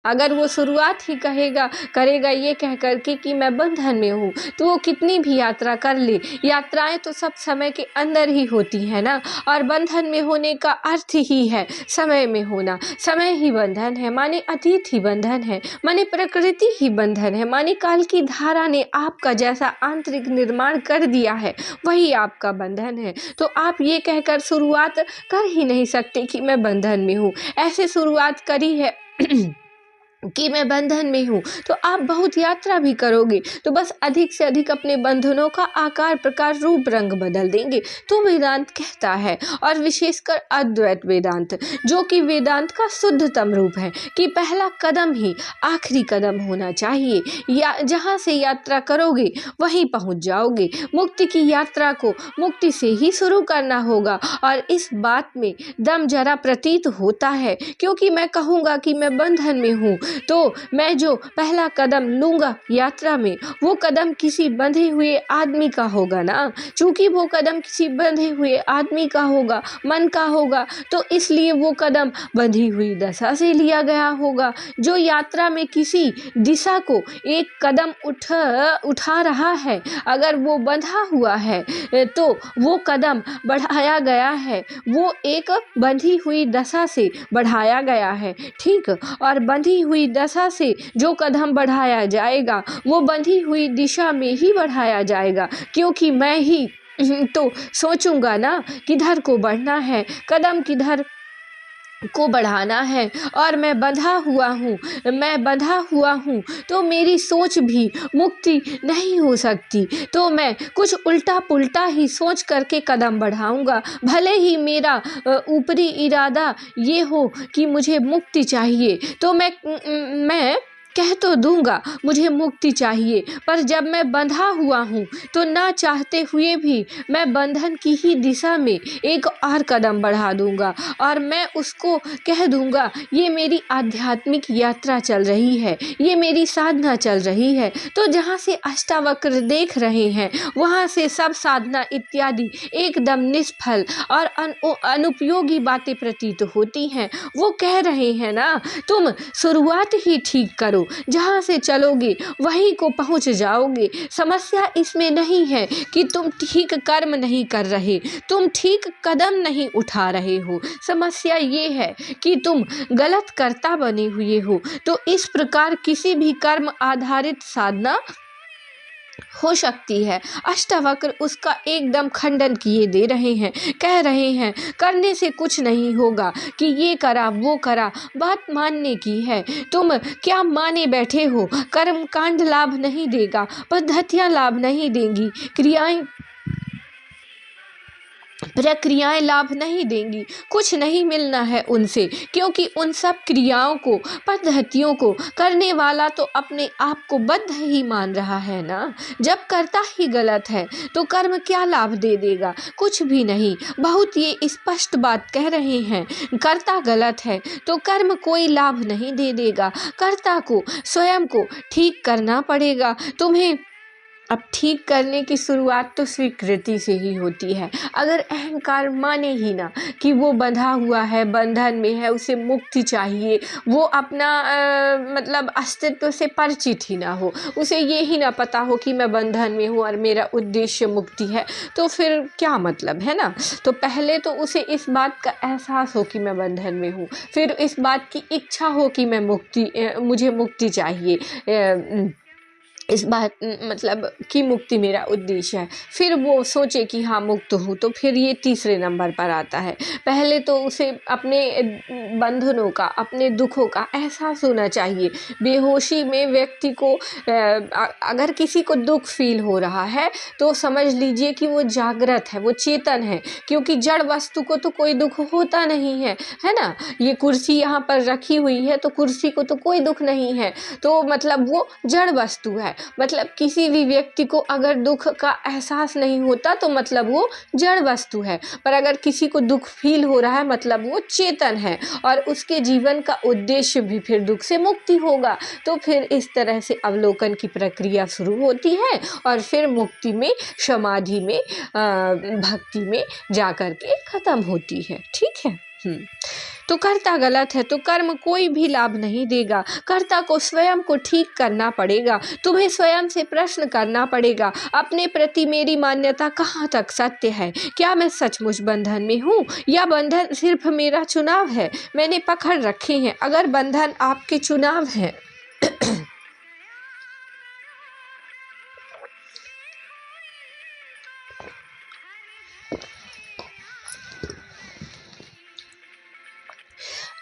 अगर वो शुरुआत ही करेगा ये कह कर के कि मैं बंधन में हूँ, तो वो कितनी भी यात्रा कर ले, यात्राएं तो सब समय के अंदर ही होती है ना। और बंधन में होने का अर्थ ही है समय में होना। समय ही बंधन है, माने अतीत ही बंधन है, माने प्रकृति ही बंधन है, माने काल की धारा ने आपका जैसा आंतरिक निर्माण कर दिया है वही आपका बंधन है। तो आप ये कहकर शुरुआत कर ही नहीं सकते कि मैं बंधन में हूँ। ऐसे शुरुआत करी है कि मैं बंधन में हूँ, तो आप बहुत यात्रा भी करोगे तो बस अधिक से अधिक अपने बंधनों का आकार प्रकार रूप रंग बदल देंगे। तो वेदांत कहता है, और विशेषकर अद्वैत वेदांत, जो कि वेदांत का शुद्धतम रूप है, कि पहला कदम ही आखिरी कदम होना चाहिए। या जहाँ से यात्रा करोगे वहीं पहुँच जाओगे। मुक्ति की यात्रा को मुक्ति से ही शुरू करना होगा। और इस बात में दम जरा प्रतीत होता है, क्योंकि मैं कहूँगा कि मैं बंधन में हूँ, तो मैं जो पहला कदम लूँगा यात्रा में, वो कदम किसी बंधे हुए आदमी का होगा ना। चूंकि वो कदम किसी बंधे हुए आदमी का होगा, मन का होगा, तो इसलिए वो कदम बंधी हुई दशा से लिया गया होगा। जो यात्रा में किसी दिशा को एक कदम उठा रहा है, अगर वो बंधा हुआ है तो वो कदम बढ़ाया गया है, वो एक बंधी हुई दशा से बढ़ाया गया है। ठीक, और बंधी हुई दशा से जो कदम बढ़ाया जाएगा वो बंधी हुई दिशा में ही बढ़ाया जाएगा, क्योंकि मैं ही तो सोचूंगा ना किधर को बढ़ना है, कदम किधर को बढ़ाना है। और मैं बंधा हुआ हूँ तो मेरी सोच भी मुक्ति नहीं हो सकती। तो मैं कुछ उल्टा पुल्टा ही सोच करके कदम बढ़ाऊंगा, भले ही मेरा ऊपरी इरादा ये हो कि मुझे मुक्ति चाहिए। तो मैं कह तो दूंगा मुझे मुक्ति चाहिए, पर जब मैं बंधा हुआ हूँ तो ना चाहते हुए भी मैं बंधन की ही दिशा में एक और कदम बढ़ा दूंगा, और मैं उसको कह दूंगा ये मेरी आध्यात्मिक यात्रा चल रही है, ये मेरी साधना चल रही है। तो जहाँ से अष्टावक्र देख रहे हैं वहाँ से सब साधना इत्यादि एकदम निष्फल और अनुपयोगी बातें प्रतीत होती हैं। वो कह रहे हैं ना, तुम शुरुआत ही ठीक करो, जहाँ से चलोगे वहीं को पहुँच जाओगे। समस्या इसमें नहीं है कि तुम ठीक कर्म नहीं कर रहे, तुम ठीक कदम नहीं उठा रहे हो। समस्या ये है कि तुम गलत कर्ता बने हुए हो। तो इस प्रकार किसी भी कर्म आधारित साधना हो सकती है। अष्टावक्र उसका एकदम खंडन किए दे रहे हैं, कह रहे हैं करने से कुछ नहीं होगा, कि ये करा वो करा, बात मानने की है। तुम क्या माने बैठे हो? कर्म कांड लाभ नहीं देगा, पद्धतियां लाभ नहीं देंगी, प्रक्रियाएं लाभ नहीं देंगी, कुछ नहीं मिलना है उनसे, क्योंकि उन सब क्रियाओं को पद्धतियों को करने वाला तो अपने आप को बद्ध ही मान रहा है ना। जब कर्ता ही गलत है तो कर्म क्या लाभ दे देगा? कुछ भी नहीं। बहुत ये स्पष्ट बात कह रहे हैं, कर्ता गलत है तो कर्म कोई लाभ नहीं दे देगा। कर्ता को स्वयं को ठीक करना पड़ेगा। तुम्हें अब ठीक करने की शुरुआत तो स्वीकृति से ही होती है। अगर अहंकार माने ही ना कि वो बंधा हुआ है, बंधन में है, उसे मुक्ति चाहिए, वो अपना मतलब अस्तित्व से परिचित ही ना हो, उसे ये ही ना पता हो कि मैं बंधन में हूँ और मेरा उद्देश्य मुक्ति है, तो फिर क्या मतलब है ना। तो पहले तो उसे इस बात का एहसास हो कि मैं बंधन में हूँ, फिर इस बात की इच्छा हो कि मुझे मुक्ति चाहिए, इस बात मतलब कि मुक्ति मेरा उद्देश्य है। फिर वो सोचे कि हाँ मुक्त हूँ, तो फिर ये तीसरे नंबर पर आता है। पहले तो उसे अपने बंधनों का, अपने दुखों का एहसास होना चाहिए। बेहोशी में व्यक्ति को अगर किसी को दुख फील हो रहा है तो समझ लीजिए कि वो जागृत है, वो चेतन है, क्योंकि जड़ वस्तु को तो कोई दुख होता नहीं है ना। ये कुर्सी यहाँ पर रखी हुई है तो कुर्सी को तो कोई दुख नहीं है, तो मतलब वो जड़ वस्तु है। मतलब किसी भी व्यक्ति को अगर दुख का एहसास नहीं होता तो मतलब वो जड़ वस्तु है, पर अगर किसी को दुख फील हो रहा है मतलब वो चेतन है, और उसके जीवन का उद्देश्य भी फिर दुख से मुक्ति होगा। तो फिर इस तरह से अवलोकन की प्रक्रिया शुरू होती है, और फिर मुक्ति में, समाधि में, भक्ति में जाकर के खत्म होती है। ठीक है। तो कर्ता गलत है तो कर्म कोई भी लाभ नहीं देगा। कर्ता को स्वयं को ठीक करना पड़ेगा। तुम्हें स्वयं से प्रश्न करना पड़ेगा, अपने प्रति मेरी मान्यता कहाँ तक सत्य है? क्या मैं सचमुच बंधन में हूँ या बंधन सिर्फ मेरा चुनाव है? मैंने पकड़ रखे हैं। अगर बंधन आपके चुनाव है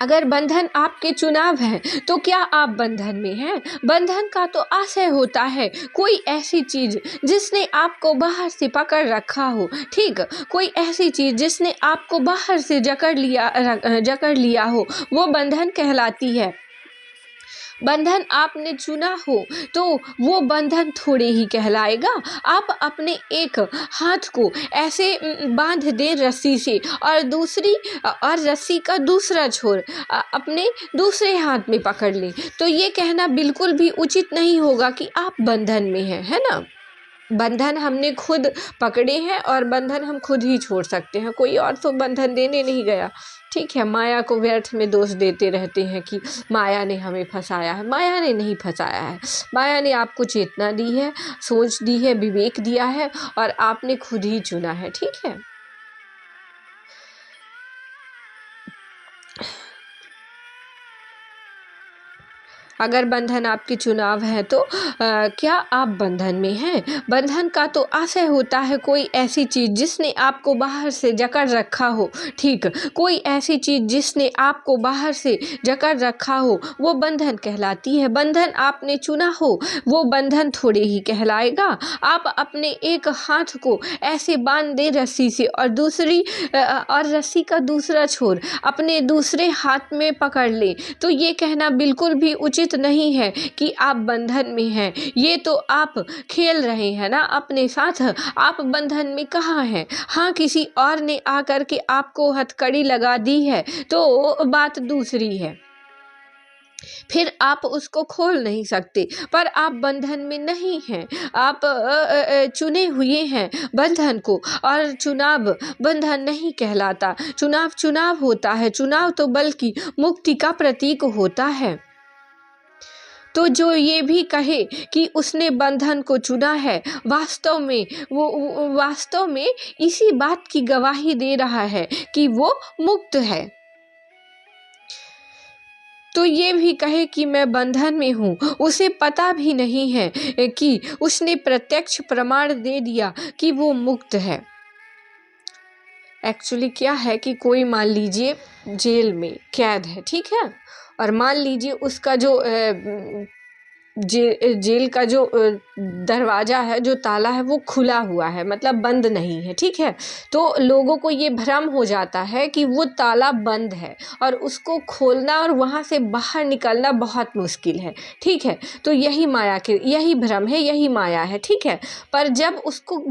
अगर बंधन आपके चुनाव है तो क्या आप बंधन में हैं? बंधन का तो आशय होता है कोई ऐसी चीज जिसने आपको बाहर से पकड़ रखा हो, ठीक, कोई ऐसी चीज जिसने आपको बाहर से जकड़ लिया हो, वो बंधन कहलाती है। बंधन आपने चुना हो तो वो बंधन थोड़े ही कहलाएगा। आप अपने एक हाथ को ऐसे बांध दें रस्सी से और रस्सी का दूसरा छोर अपने दूसरे हाथ में पकड़ लें, तो ये कहना बिल्कुल भी उचित नहीं होगा कि आप बंधन में हैं, है ना। बंधन हमने खुद पकड़े हैं और बंधन हम खुद ही छोड़ सकते हैं, कोई और तो बंधन देने नहीं गया। ठीक है, माया को व्यर्थ में दोष देते रहते हैं कि माया ने हमें फंसाया है। माया ने नहीं फंसाया है, माया ने आपको चेतना दी है, सोच दी है, विवेक दिया है और आपने खुद ही चुना है। ठीक है, अगर बंधन आपके चुनाव है तो क्या आप बंधन में हैं? बंधन का तो आशय होता है कोई ऐसी चीज़ जिसने आपको बाहर से जकड़ रखा हो, ठीक, कोई ऐसी चीज़ जिसने आपको बाहर से जकड़ रखा हो वो बंधन कहलाती है। बंधन आपने चुना हो वो बंधन थोड़े ही कहलाएगा। आप अपने एक हाथ को ऐसे बांध दें रस्सी से और रस्सी का दूसरा छोर अपने दूसरे हाथ में पकड़ लें, तो ये कहना बिल्कुल भी उचित नहीं है कि आप बंधन में हैं। ये तो आप खेल रहे हैं ना अपने साथ। आप बंधन में कहाँ हैं? हाँ, किसी और ने आकर के आपको हथकड़ी लगा दी है तो बात दूसरी है, फिर आप उसको खोल नहीं सकते, पर आप बंधन में नहीं हैं। आप चुने हुए हैं बंधन को, और चुनाव बंधन नहीं कहलाता। चुनाव चुनाव होता है। चुनाव तो बल्कि मुक्ति का प्रतीक होता है। तो जो ये भी कहे कि उसने बंधन को चुना है, वास्तव में इसी बात की गवाही दे रहा है कि वो मुक्त है। तो ये भी कहे कि मैं बंधन में हूँ, उसे पता भी नहीं है कि उसने प्रत्यक्ष प्रमाण दे दिया कि वो मुक्त है। एक्चुअली क्या है कि कोई मान लीजिए जेल में कैद है, ठीक है, और मान लीजिए उसका जो जेल का जो दरवाज़ा है, जो ताला है, वो खुला हुआ है, मतलब बंद नहीं है, ठीक है। तो लोगों को ये भ्रम हो जाता है कि वो ताला बंद है और उसको खोलना और वहाँ से बाहर निकलना बहुत मुश्किल है, ठीक है। तो यही भ्रम है, यही माया है, ठीक है। पर जब उसको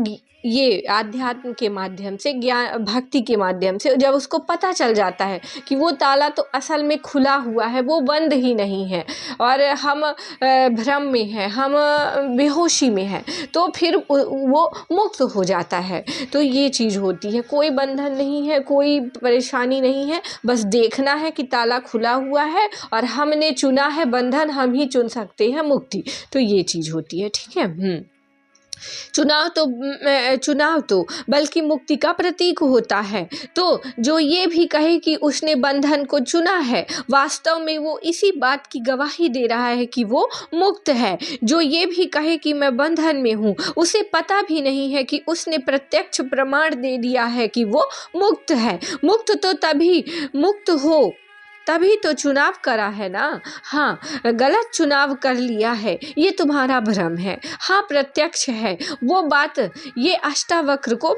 ये आध्यात्म के माध्यम से, ज्ञान भक्ति के माध्यम से जब उसको पता चल जाता है कि वो ताला तो असल में खुला हुआ है, वो बंद ही नहीं है और हम भ्रम में हैं, हम बेहोशी में हैं, तो फिर वो मुक्त हो जाता है। तो ये चीज़ होती है, कोई बंधन नहीं है, कोई परेशानी नहीं है, बस देखना है कि ताला खुला हुआ है और हमने चुना है बंधन, हम ही चुन सकते हैं मुक्ति। तो ये चीज़ होती है, ठीक है। चुनाव तो बल्कि मुक्ति का प्रतीक होता है। तो जो ये भी कहे कि उसने बंधन को चुना है, वास्तव में वो इसी बात की गवाही दे रहा है कि वो मुक्त है। जो ये भी कहे कि मैं बंधन में हूँ, उसे पता भी नहीं है कि उसने प्रत्यक्ष प्रमाण दे दिया है कि वो मुक्त है। मुक्त तो तभी मुक्त हो, तभी तो चुनाव करा है ना। हाँ, गलत चुनाव कर लिया है, ये तुम्हारा भ्रम है। हाँ, प्रत्यक्ष है वो बात, ये अष्टावक्र को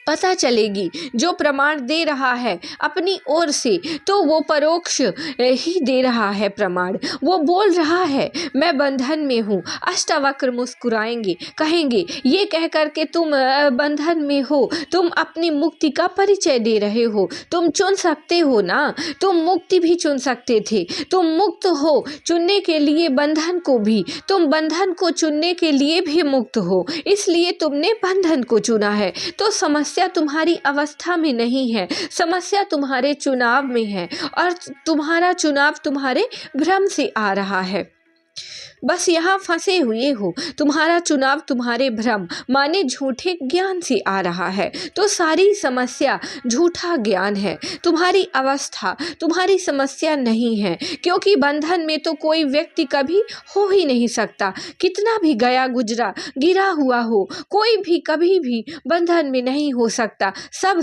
पता चलेगी। जो प्रमाण दे रहा है अपनी ओर से, तो वो परोक्ष ही दे रहा है प्रमाण। वो बोल रहा है मैं बंधन में हूँ। अष्टावक्र मुस्कुराएंगे, कहेंगे ये कह कर के तुम बंधन में हो, तुम अपनी मुक्ति का परिचय दे रहे हो। तुम चुन सकते हो ना, तुम मुक्ति भी चुन सकते थे। तुम मुक्त हो चुनने के लिए बंधन को भी, तुम बंधन को चुनने के लिए भी मुक्त हो, इसलिए तुमने बंधन को चुना है। तो समस्या समस्या तुम्हारी अवस्था में नहीं है, समस्या तुम्हारे चुनाव में है और तुम्हारा चुनाव तुम्हारे भ्रम से आ रहा है। बस यहाँ फंसे हुए हो, तुम्हारा चुनाव तुम्हारे भ्रम माने झूठे ज्ञान से आ रहा है। तो सारी समस्या झूठा ज्ञान है, तुम्हारी अवस्था तुम्हारी समस्या नहीं है, क्योंकि बंधन में तो कोई व्यक्ति कभी हो ही नहीं सकता। कितना भी गया गुजरा गिरा हुआ हो, कोई भी कभी भी बंधन में नहीं हो सकता। सब